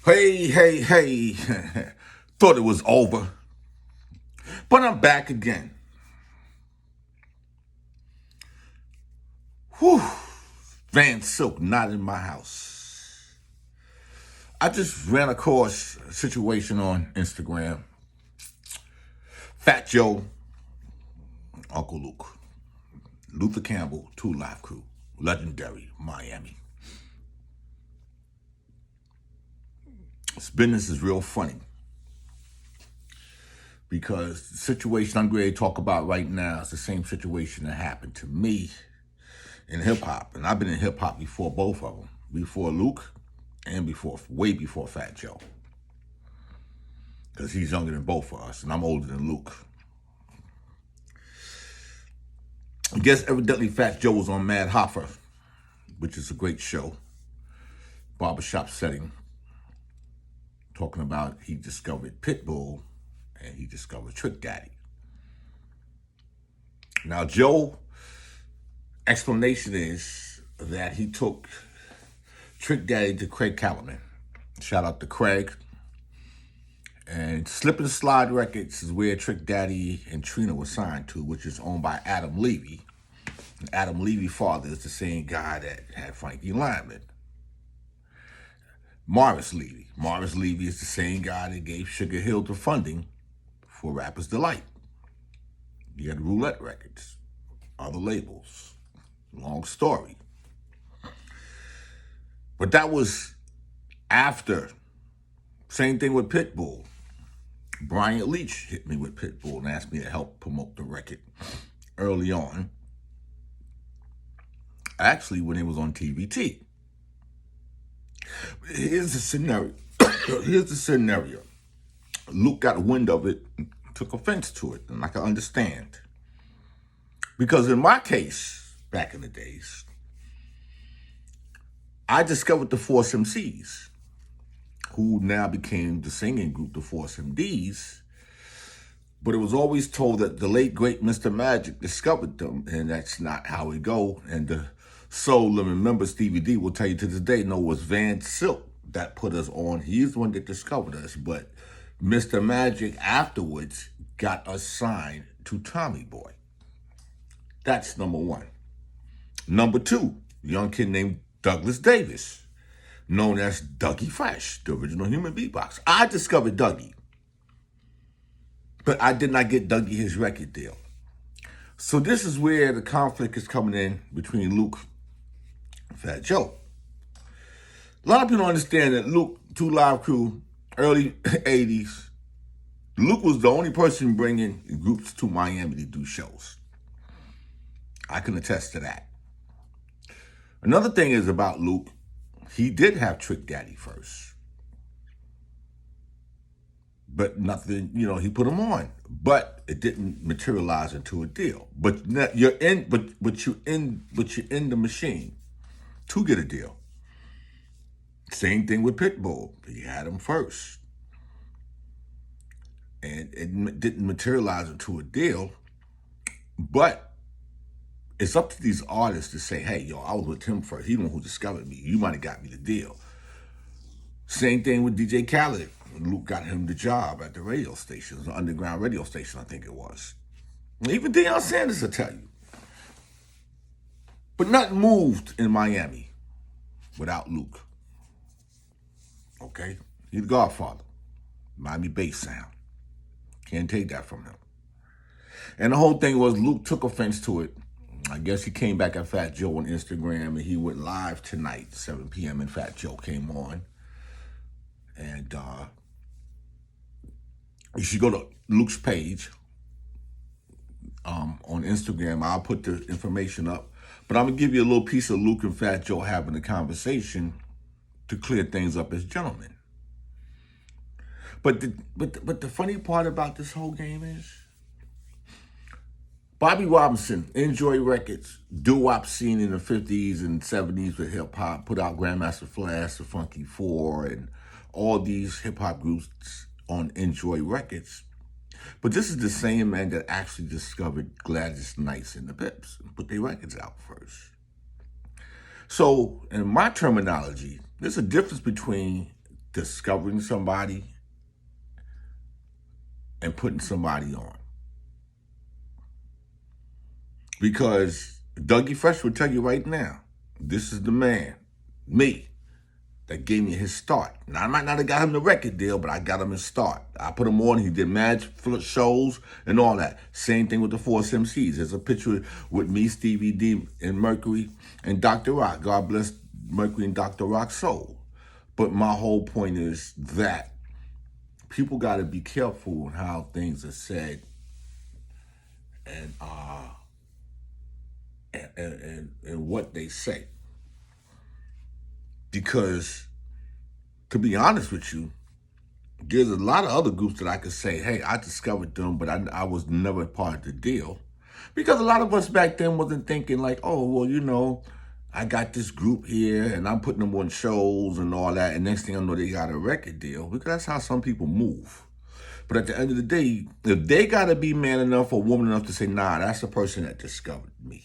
Hey. Thought it was over, but I'm back again. Whew. Van Silk not in my house. I just ran across a situation on Instagram. Fat Joe, Uncle Luke, Luther Campbell, 2 Live Crew, legendary, Miami. This business is real funny because the situation I'm going to talk about right now is the same situation that happened to me in hip hop. And I've been in hip hop before both of them, before Luke and way before Fat Joe. Because he's younger than both of us and I'm older than Luke. I guess evidently Fat Joe was on Mad Hoffa, which is a great show, barbershop setting, talking about he discovered Pitbull and he discovered Trick Daddy. Now, Joe explanation is that he took Trick Daddy to Craig Callaman. Shout out to Craig. And Slip and Slide Records is where Trick Daddy and Trina were signed to, which is owned by Adam Levy. And Adam Levy's father is the same guy that had Frankie Lyman. Morris Levy. Morris Levy is the same guy that gave Sugar Hill the funding for Rapper's Delight. He had Roulette Records, other labels. Long story. But that was after. Same thing with Pitbull. Bryant Leach hit me with Pitbull and asked me to help promote the record early on. Actually, when it was on TVT. Here's the scenario. Luke got wind of it and took offense to it, and I can understand. Because in my case, back in the days, I discovered the Force MCs, who now became the singing group, the Force MDs. But it was always told that the late, great Mr.Magic discovered them, and that's not how it go. And the Soul Living Members DVD will tell you to this day, no, it was Van Silk that put us on. He's the one that discovered us, but Mr.Magic afterwards got us signed to Tommy Boy. That's number one. Number two, a young kid named Douglas Davis, known as Dougie Fresh, the original human beatbox. I discovered Dougie, but I did not get Dougie his record deal. So this is where the conflict is coming in between Luke and Fat Joe. A lot of people don't understand that Luke, 2 Live Crew, early 80s, Luke was the only person bringing groups to Miami to do shows. I can attest to that. Another thing is about Luke, he did have Trick Daddy first. But nothing, he put him on. But it didn't materialize into a deal. But you're in the machine to get a deal. Same thing with Pitbull. He had him first. And it didn't materialize into a deal. But it's up to these artists to say, hey, I was with him first. He the one who discovered me. You might have got me the deal. Same thing with DJ Khaled. Luke got him the job at the radio station, the underground radio station, I think it was. Even Deion Sanders will tell you. But nothing moved in Miami without Luke. Okay? He's the godfather. Miami bass sound. Can't take that from him. And the whole thing was Luke took offense to it. I guess he came back at Fat Joe on Instagram and he went live tonight, 7 p.m. and Fat Joe came on. And you should go to Luke's page on Instagram. I'll put the information up. But I'm going to give you a little piece of Luke and Fat Joe having a conversation to clear things up as gentlemen. But the funny part about this whole game is Bobby Robinson, Enjoy Records, doo-wop scene in the 50s and 70s with hip-hop, put out Grandmaster Flash, The Funky Four, and all these hip-hop groups on Enjoy Records. But this is the same man that actually discovered Gladys Knights and the Pips and put their records out first. So, in my terminology, there's a difference between discovering somebody and putting somebody on. Because Dougie Fresh will tell you right now, this is the man, me, that gave me his start. Now, I might not have got him the record deal, but I got him his start. I put him on, he did mad shows and all that. Same thing with the Force MCs. There's a picture with me, Stevie D, and Mercury, and Dr. Rock. God bless Mercury and Dr. Rock's soul. But my whole point is that people got to be careful on how things are said and what they say. Because, to be honest with you, there's a lot of other groups that I could say, hey, I discovered them, but I was never part of the deal. Because a lot of us back then wasn't thinking like, oh, well, you know, I got this group here and I'm putting them on shows and all that. And next thing I know, they got a record deal. Because that's how some people move. But at the end of the day, if they got to be man enough or woman enough to say, nah, that's the person that discovered me.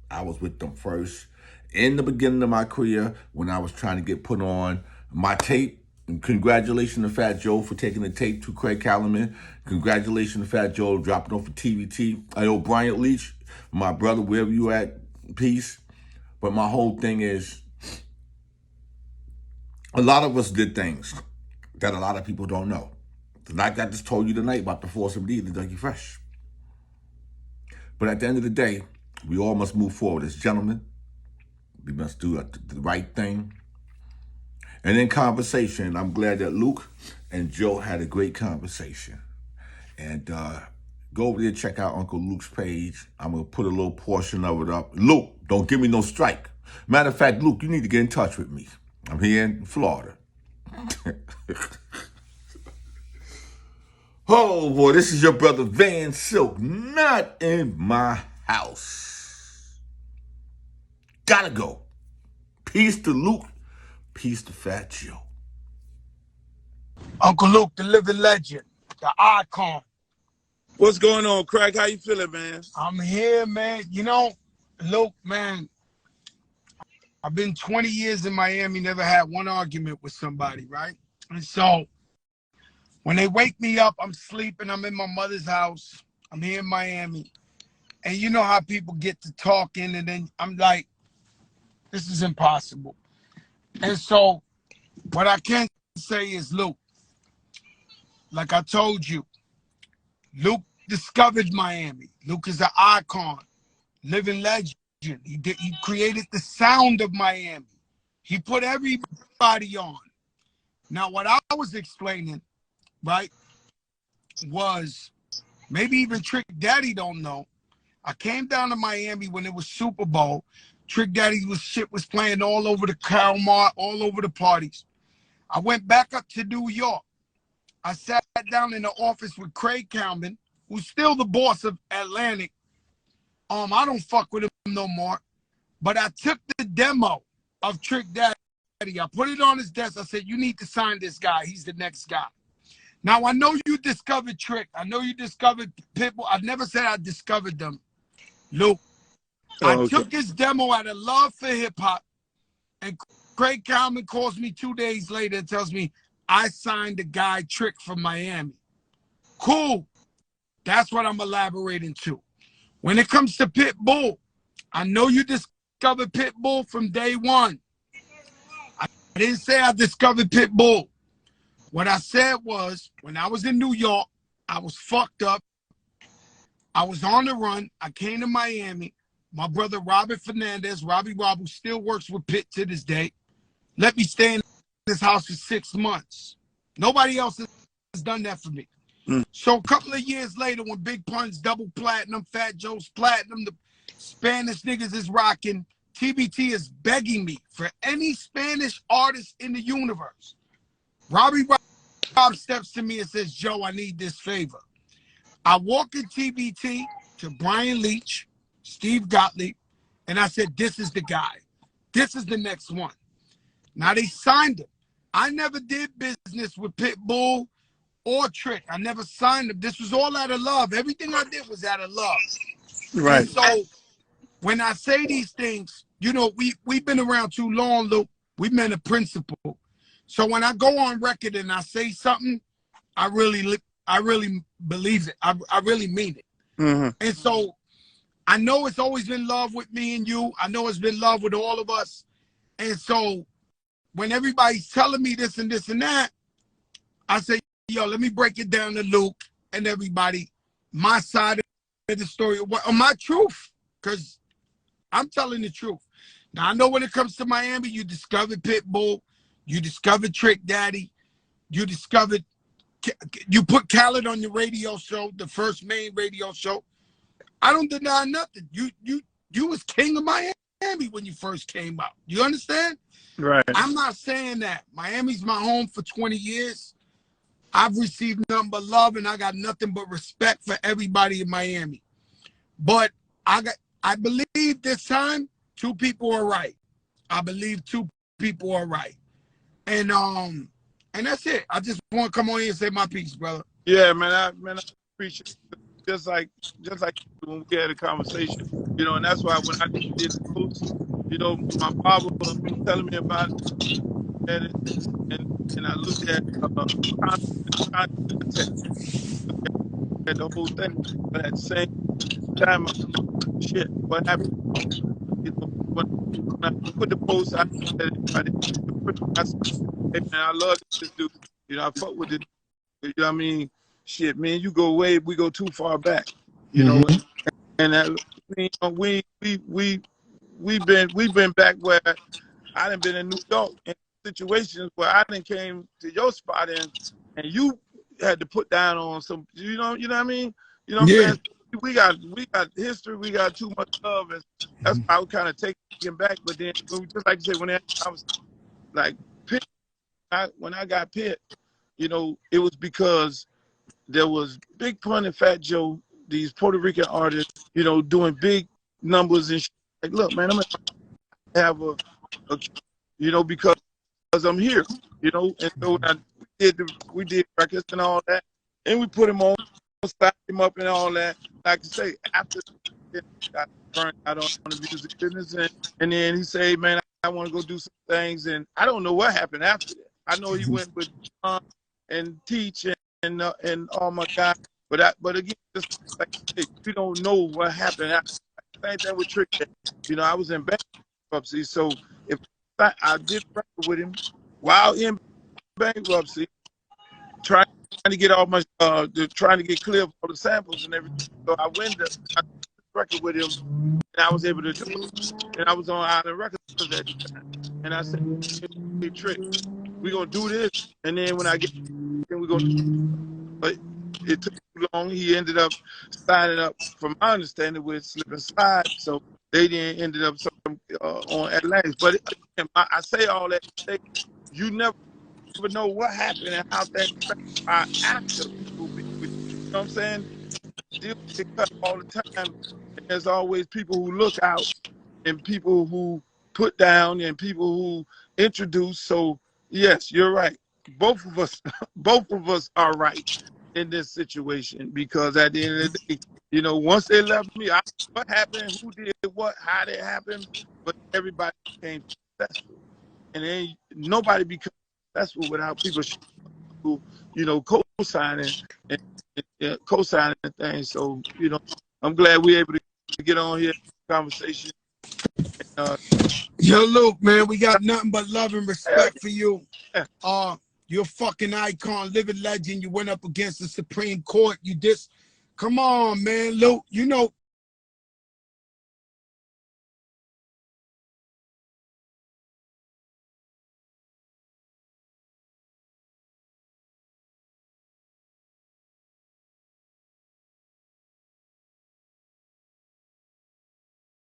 I was with them first. In the beginning of my career, when I was trying to get put on my tape, and congratulations to Fat Joe for taking the tape to Craig Callaman. Congratulations to Fat Joe dropping off for TVT. I owe Bryant Leach, my brother, wherever you at, peace. But my whole thing is, a lot of us did things that a lot of people don't know. Like I just told you tonight about the Force MD, the Dougie Fresh. But at the end of the day, we all must move forward as gentlemen. We must do the right thing. And in conversation, I'm glad that Luke and Joe had a great conversation. And go over there and check out Uncle Luke's page. I'm going to put a little portion of it up. Luke, don't give me no strike. Matter of fact, Luke, you need to get in touch with me. I'm here in Florida. Oh, boy, this is your brother Van Silk, not in my house. Gotta go. Peace to Luke. Peace to Fat Joe. Uncle Luke, the living legend, the icon. What's going on, Craig? How you feeling, man? I'm here, man. You know, Luke, man, I've been 20 years in Miami, never had one argument with somebody, right? And so when they wake me up, I'm sleeping, I'm in my mother's house, I'm here in Miami. And you know how people get to talking, and then I'm like, this is impossible. And so what I can say is, Luke, like I told you, Luke discovered Miami. Luke is an icon, living legend. He created the sound of Miami. He put everybody on. Now, what I was explaining, right, was maybe even Trick Daddy don't know. I came down to Miami when it was Super Bowl. Trick Daddy was playing all over the Calmar, all over the parties. I went back up to New York. I sat down in the office with Craig Callaman, who's still the boss of Atlantic. I don't fuck with him no more. But I took the demo of Trick Daddy. I put it on his desk. I said, you need to sign this guy. He's the next guy. Now, I know you discovered Trick. I know you discovered Pitbull. I never said I discovered them. Luke. I took his demo out of love for hip-hop, and Craig Callaman calls me 2 days later and tells me, I signed the guy Trick from Miami. Cool. That's what I'm elaborating to. When it comes to Pitbull, I know you discovered Pitbull from day one. I didn't say I discovered Pitbull. What I said was, when I was in New York, I was fucked up. I was on the run. I came to Miami. My brother Robert Fernandez, Robbie Rob, who still works with Pitt to this day, let me stay in this house for 6 months. Nobody else has done that for me. So a couple of years later, when Big Pun's double platinum, Fat Joe's platinum, the Spanish niggas is rocking, TBT is begging me for any Spanish artist in the universe. Robbie Rob steps to me and says, Joe, I need this favor. I walk in TBT to Brian Leach, Steve Gottlieb, and I said, this is the guy. This is the next one. Now they signed him. I never did business with Pitbull or Trick. I never signed them. This was all out of love. Everything I did was out of love. Right. And so when I say these things, you know, we've been around too long, Luke. We meant a principle. So when I go on record and I say something, I really believe it. I really mean it. Mm-hmm. And so I know it's always been love with me and you. I know it's been love with all of us. And so when everybody's telling me this and this and that, I say, yo, let me break it down to Luke and everybody, my side of the story, or my truth, because I'm telling the truth. Now, I know when it comes to Miami, you discovered Pitbull, you discovered Trick Daddy, you put Khaled on your radio show, the first main radio show. I don't deny nothing. You was king of Miami when you first came out. You understand? Right. I'm not saying that. Miami's my home for 20 years. I've received nothing but love, and I got nothing but respect for everybody in Miami. But I believe this time 2 people are right. I believe 2 people are right. And that's it. I just want to come on here and say my piece, brother. Yeah, man. I appreciate it. Just like when we had a conversation, you know, and that's why when I did the post, you know, my father was telling me about it, and I looked at context, at the whole thing, but at the same time, shit, what happened? You know, when I put the post out, I said, hey, man, I love this dude. You know, I fuck with this. You know what I mean? Shit, man, you go way, we go too far back. You know, and we've been back where I done been in New York in situations where I done came to your spot and you had to put down on some, you know what I mean? You know what I'm saying? We got history, we got too much love, and that's why I was kind of taking back. But then, just like you said, when I was like Pitt, when I got Pitt, you know, it was because there was Big Pun and Fat Joe, these Puerto Rican artists, you know, doing big numbers and shit. Like, look, man, I'm gonna have a you know, because I'm here, you know, and so we did records and all that, and we put him on, stacked him up and all that. Like I say, after I got burned out on the music business, and then he said, man, I want to go do some things, and I don't know what happened after that. I know he went with John and Teach and all my guys, but again, just like we don't know what happened after. Same thing with Trick Daddy. You know, I was in bankruptcy, so if I did record with him while in bankruptcy, trying to get all my trying to get clear of all the samples and everything. So I did record with him, and I was able to do it. And I was on Island Records at the time. And I said, hey, Trick, we're gonna do this, and then when I get, then we're gonna. But it took too long. He ended up signing up, from my understanding, with Slip and Slide. So they then ended up on Atlantis. But I say all that to say, you never know what happened and how things are after. You know what I'm saying? Deals get cut all the time. And there's always people who look out and people who put down and people who introduce. So yes, you're right. Both of us are right in this situation, because at the end of the day, you know, once they left me, what happened, who did what, how did it happen, but everybody became successful. And then nobody becomes successful without people who, you know, co-signing and co-signing things. So, you know, I'm glad we're able to get on here, conversation. Yo, Luke, man, we got nothing but love and respect for you. You're a fucking icon, living legend. You went up against the Supreme Court. Come on, man, Luke. You know,